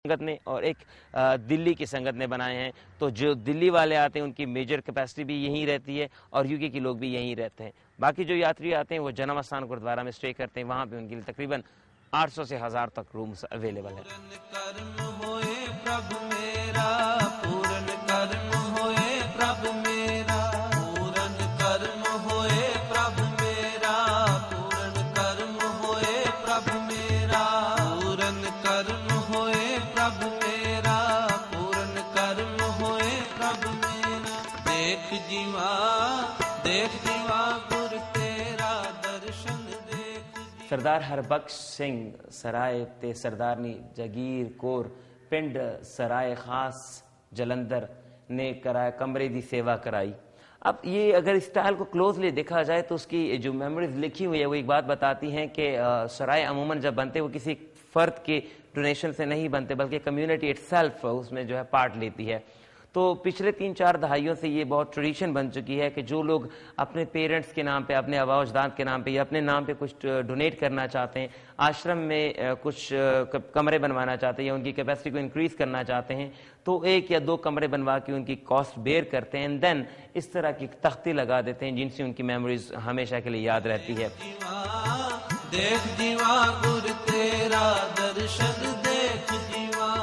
संगत ने और एक दिल्ली की संगत ने बनाए हैं। तो जो दिल्ली वाले आते हैं उनकी मेजर कैपेसिटी भी यहीं रहती है और यूके के लोग भी यहीं रहते हैं। बाकी जो यात्री आते हैं वो जन्म स्थान गुरुद्वारा में स्टे करते हैं, वहाँ पे उनके लिए तकरीबन 800 से 1000 तक रूम्स अवेलेबल है। सरदार हरबख्श सिंह सराय ते सरदारनी जगीर कौर पिंड सराय खास जलंधर ने कराया कमरे दी सेवा कराई। अब ये अगर इस स्टाइल को क्लोजली देखा जाए तो उसकी जो मेमोरीज लिखी हुई है वो एक बात बताती हैं कि सराय अमूमन जब बनते वो किसी फर्द के डोनेशन से नहीं बनते बल्कि कम्युनिटी इटसेल्फ उसमें जो है पार्ट लेती है। तो पिछले 3-4 दहाइयों से ये बहुत ट्रेडिशन बन चुकी है कि जो लोग अपने पेरेंट्स के नाम पे, अपने आबा अजदाद के नाम पे या अपने नाम पे कुछ डोनेट करना चाहते हैं, आश्रम में कुछ कमरे बनवाना चाहते हैं या उनकी कैपेसिटी को इंक्रीज करना चाहते हैं, तो 1 या 2 कमरे बनवा के उनकी कॉस्ट बेयर करते हैं एंड देन इस तरह की तख्ती लगा देते हैं जिनसे उनकी मेमोरीज हमेशा के लिए याद रहती है। देख जीवा गुर तेरा दर्शन देख जीवा।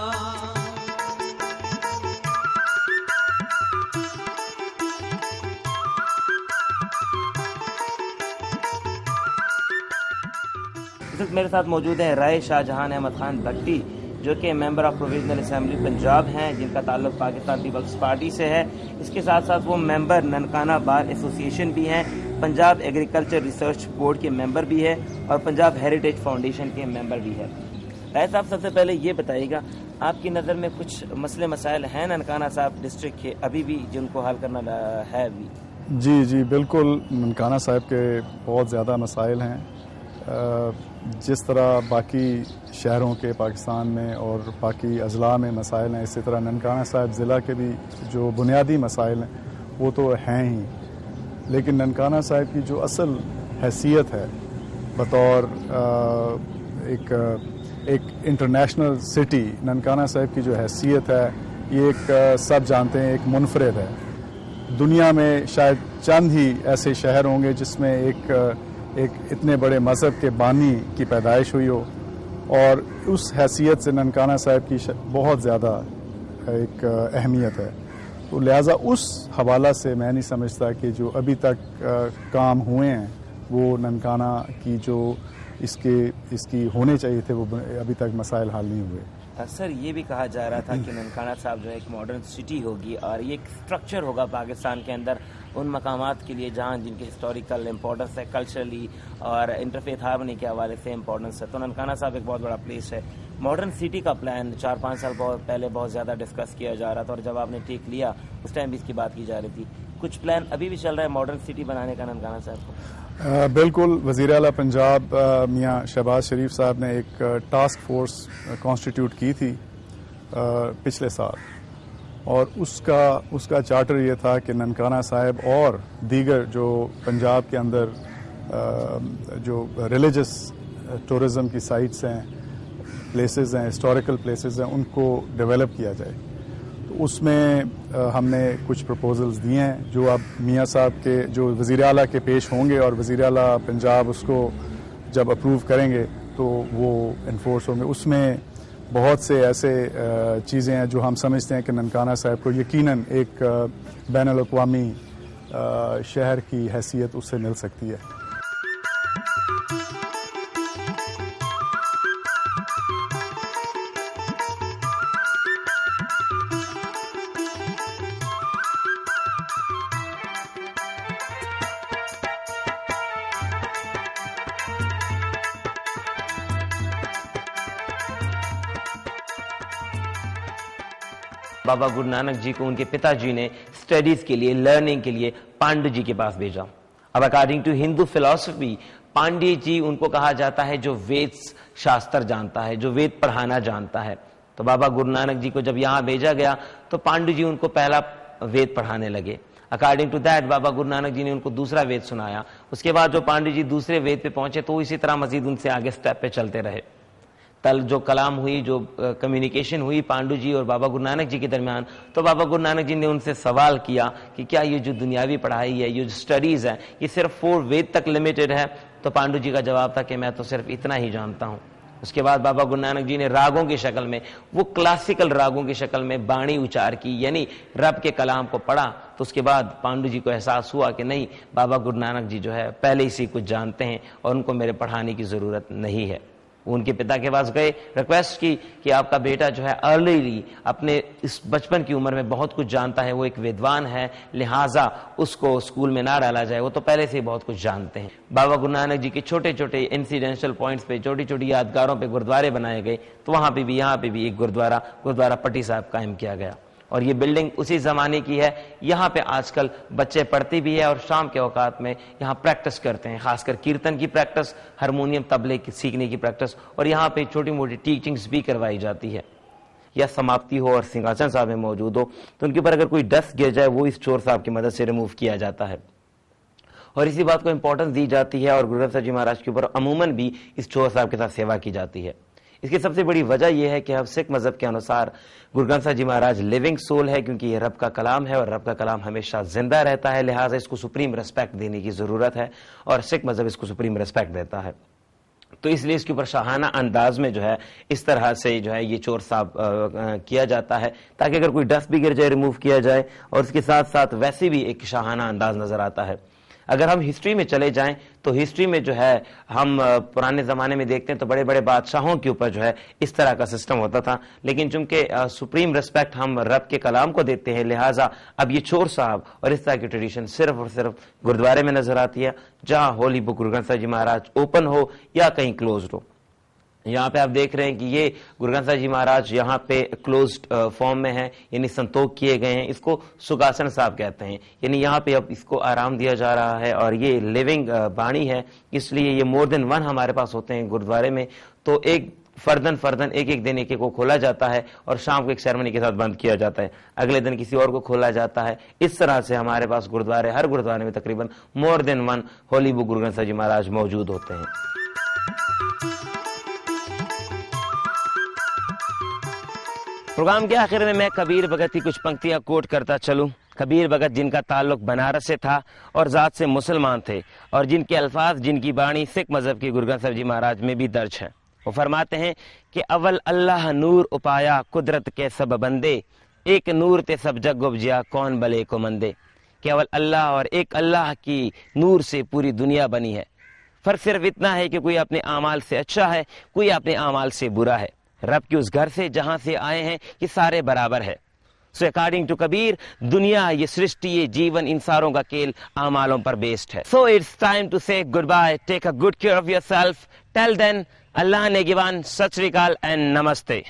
मेरे साथ मौजूद है राय शाहजहान अहमद खान भट्टी जो कि member of provisional assembly Punjab हैं, जिनका ताल्लुक पाकिस्तान पीपल्स पार्टी से है। इसके साथ साथ वो मेंबर ननकाना बार एसोसिएशन भी हैं, पंजाब एग्रीकल्चर रिसर्च बोर्ड के मेंबर भी है और पंजाब हेरिटेज फाउंडेशन के मेंबर भी है। राय साहब, सबसे पहले ये बताइएगा, आपकी नज़र में कुछ मसले मसाइल हैं ननकाना साहब डिस्ट्रिक्ट के अभी भी जिनको हल करना है अभी? जी बिल्कुल, ननकाना साहब के बहुत ज़्यादा मसाइल हैं। जिस तरह बाकी शहरों के पाकिस्तान में और बाकी अजला में मसाइल हैं, इसी तरह ननकाना साहब ज़िला के भी जो बुनियादी मसाइल हैं वो तो हैं ही, लेकिन ननकाना साहब की जो असल हैसियत है बतौर एक इंटरनेशनल सिटी, ननकाना साहब की जो हैसियत है ये एक सब जानते हैं एक मुनफरिद है। दुनिया में शायद चंद ही ऐसे शहर होंगे जिसमें एक इतने बड़े मज़हब के बानी की पैदाइश हुई हो, और उस हैसियत से ननकाना साहब की बहुत ज़्यादा एक अहमियत है। तो लिहाजा उस हवाला से मैं नहीं समझता कि जो अभी तक काम हुए हैं वो ननकाना की जो इसकी होने चाहिए थे वो अभी तक मसाइल हल नहीं हुए। सर, ये भी कहा जा रहा था कि ननकाना साहब जो एक मॉडर्न सिटी होगी और ये एक स्ट्रक्चर होगा पाकिस्तान के अंदर उन मकामात के लिए जहाँ जिनके हिस्टोरिकल इम्पोर्टेंस है, कल्चरली और इंटरफेथ हार्मनी के हवाले से इम्पोर्टेंस है। तो ननकाना साहब एक बहुत बड़ा प्लेस है। मॉडर्न सिटी का प्लान 4-5 साल पहले बहुत ज़्यादा डिस्कस किया जा रहा था और जब आपने टेक लिया उस टाइम भी इसकी बात की जा रही थी। कुछ प्लान अभी भी चल रहा है मॉडर्न सिटी बनाने का ननकाना साहब को? बिल्कुल, वज़ीर आला पंजाब मियाँ शहबाज शरीफ साहब ने एक टास्क फोर्स कॉन्स्टिट्यूट की थी पिछले साल, और उसका चार्टर ये था कि ननकाना साहब और दीगर जो पंजाब के अंदर जो रिलीजियस टूरिज़म की साइट्स हैं, प्लेसेस हैं, हिस्टोरिकल प्लेसेस हैं, उनको डेवलप किया जाए। तो उसमें हमने कुछ प्रपोजल्स दिए हैं जो अब मियाँ साहब के जो वज़ीर आला के पेश होंगे और वज़ीर आला पंजाब उसको जब अप्रूव करेंगे तो वो इन्फोर्स होंगे। उसमें बहुत से ऐसे चीज़ें हैं जो हम समझते हैं कि ननकाना साहब को यकीनन एक बैनुल अक़वामी शहर की हैसियत उससे मिल सकती है। बाबा गुरु नानक जी को उनके पिताजी ने स्टडीज के लिए, लर्निंग के लिए पांडु जी के पास भेजा। अब according to Hindu philosophy Pandey ji उनको कहा जाता है जो वेद शास्त्र जानता है, जो वेद पढ़ाना जानता है। तो बाबा गुरु नानक जी को जब यहाँ भेजा गया तो पांडु जी उनको पहला वेद पढ़ाने लगे। According to that Baba Guru Nanak ji ने उनको दूसरा वेद सुनाया। उसके बाद जो पांडे जी दूसरे वेद पे पहुंचे तो इसी तरह मजीद उनसे आगे स्टेप पे चलते रहे। जो कलाम हुई, जो कम्युनिकेशन हुई पांडु जी और बाबा गुरु नानक जी के दरमियान, तो बाबा गुरु नानक जी ने उनसे सवाल किया कि क्या ये जो दुनियावी पढ़ाई है, ये जो स्टडीज़ है, ये सिर्फ 4 वेद तक लिमिटेड है? तो पांडु जी का जवाब था कि मैं तो सिर्फ इतना ही जानता हूँ। उसके बाद बाबा गुरु नानक जी ने रागों की शक्ल में, वो क्लासिकल रागों की शक्ल में बाणी उच्चार की, यानी रब के कलाम को पढ़ा। तो उसके बाद पांडु जी को एहसास हुआ कि नहीं, बाबा गुरु नानक जी जो है पहले ही से कुछ जानते हैं और उनको मेरे पढ़ाने की ज़रूरत नहीं है। उनके पिता के पास गए, रिक्वेस्ट की कि आपका बेटा जो है अर्ली अपने इस बचपन की उम्र में बहुत कुछ जानता है, वो एक विद्वान है, लिहाजा उसको स्कूल में ना डाला जाए, वो तो पहले से ही बहुत कुछ जानते हैं। बाबा गुरु नानक जी के छोटे छोटे इंसिडेंशियल पॉइंट्स पे, छोटी छोटी यादगारों पे गुरुद्वारे बनाए गए। तो वहां पे भी, यहाँ पे भी एक गुरुद्वारा पट्टी साहब कायम किया गया और ये बिल्डिंग उसी जमाने की है। यहाँ पे आजकल बच्चे पढ़ते भी है और शाम के औकात में यहाँ प्रैक्टिस करते हैं, खासकर कीर्तन की प्रैक्टिस, हारमोनियम तबले की सीखने की प्रैक्टिस, और यहाँ पे छोटी मोटी टीचिंग्स भी करवाई जाती है। या समाप्ति हो और सिंहासन साहब में मौजूद हो तो उनके ऊपर अगर कोई डस्ट गिर जाए, वो इस चोर साहब की मदद से रिमूव किया जाता है और इसी बात को इंपॉर्टेंस दी जाती है। और गुरु ग्रंथ साहब जी महाराज के ऊपर अमूमन भी इस चोर साहब के साथ सेवा की जाती है। इसकी सबसे बड़ी वजह यह है कि हम सिख मजहब के अनुसार गुरु ग्रंथ साहब जी महाराज लिविंग सोल है, क्योंकि ये रब का कलाम है और रब का कलाम हमेशा जिंदा रहता है, लिहाजा इसको सुप्रीम रिस्पेक्ट देने की जरूरत है और सिख मजहब इसको सुप्रीम रिस्पेक्ट देता है। तो इसलिए इसके ऊपर शाहाना अंदाज में जो है इस तरह से जो है ये चोर साहब किया जाता है, ताकि अगर कोई डस्ट भी गिर जाए रिमूव किया जाए, और इसके साथ साथ वैसे भी एक शाहाना अंदाज नजर आता है। अगर हम हिस्ट्री में चले जाएं तो हिस्ट्री में जो है हम पुराने ज़माने में देखते हैं तो बड़े बड़े बादशाहों के ऊपर जो है इस तरह का सिस्टम होता था, लेकिन चूंकि सुप्रीम रिस्पेक्ट हम रब के कलाम को देते हैं, लिहाजा अब ये चोर साहब और इस तरह की ट्रेडिशन सिर्फ और सिर्फ गुरुद्वारे में नजर आती है, जहां होली बुक गुरु ग्रंथ साहब जी महाराज ओपन हो या कहीं क्लोज हो। यहाँ पे आप देख रहे हैं कि ये गुरु ग्रंथ साहब जी महाराज यहाँ पे क्लोज्ड फॉर्म में है, यानी संतोख किए गए हैं। इसको सुखासन साहब कहते हैं, यानी यहाँ पे अब इसको आराम दिया जा रहा है और ये लिविंग बाणी है, इसलिए ये मोर देन 1 हमारे पास होते हैं गुरुद्वारे में। तो एक फर्दन एक एक दिन एक को खोला जाता है और शाम को एक सेरेमनी के साथ बंद किया जाता है, अगले दिन किसी और को खोला जाता है। इस तरह से हमारे पास गुरुद्वारे, हर गुरुद्वारे में तकरीबन more than 1 Holi book Guru Granth साहब जी महाराज मौजूद होते हैं। प्रोग्राम के आखिर में मैं कबीर भगत की कुछ पंक्तियां कोट करता चलूं। कबीर भगत जिनका ताल्लुक बनारस से था और जात से मुसलमान थे और जिनके अल्फाज, जिनकी बाणी सिख मजहब के गुरु ग्रंथ साहब जी महाराज में भी दर्ज है। वो फरमाते हैं कि अव्वल अल्लाह नूर उपाया कुदरत के सब बंदे, एक नूर ते सब जग उपजिया कौन भले को मंदे। केवल अल्लाह और एक अल्लाह की नूर से पूरी दुनिया बनी है। फर्क सिर्फ इतना है कि कोई अपने आमाल से अच्छा है, कोई अपने आमाल से बुरा है। रब के उस घर से जहां से आए हैं कि सारे बराबर है। सो अकॉर्डिंग टू कबीर, दुनिया, ये सृष्टि, ये जीवन इन सारों का खेल आमालों पर बेस्ड है। So it's time to say goodbye, take a good care of yourself, till then, Allah नेगिवान, सत श्री अकाल एंड नमस्ते।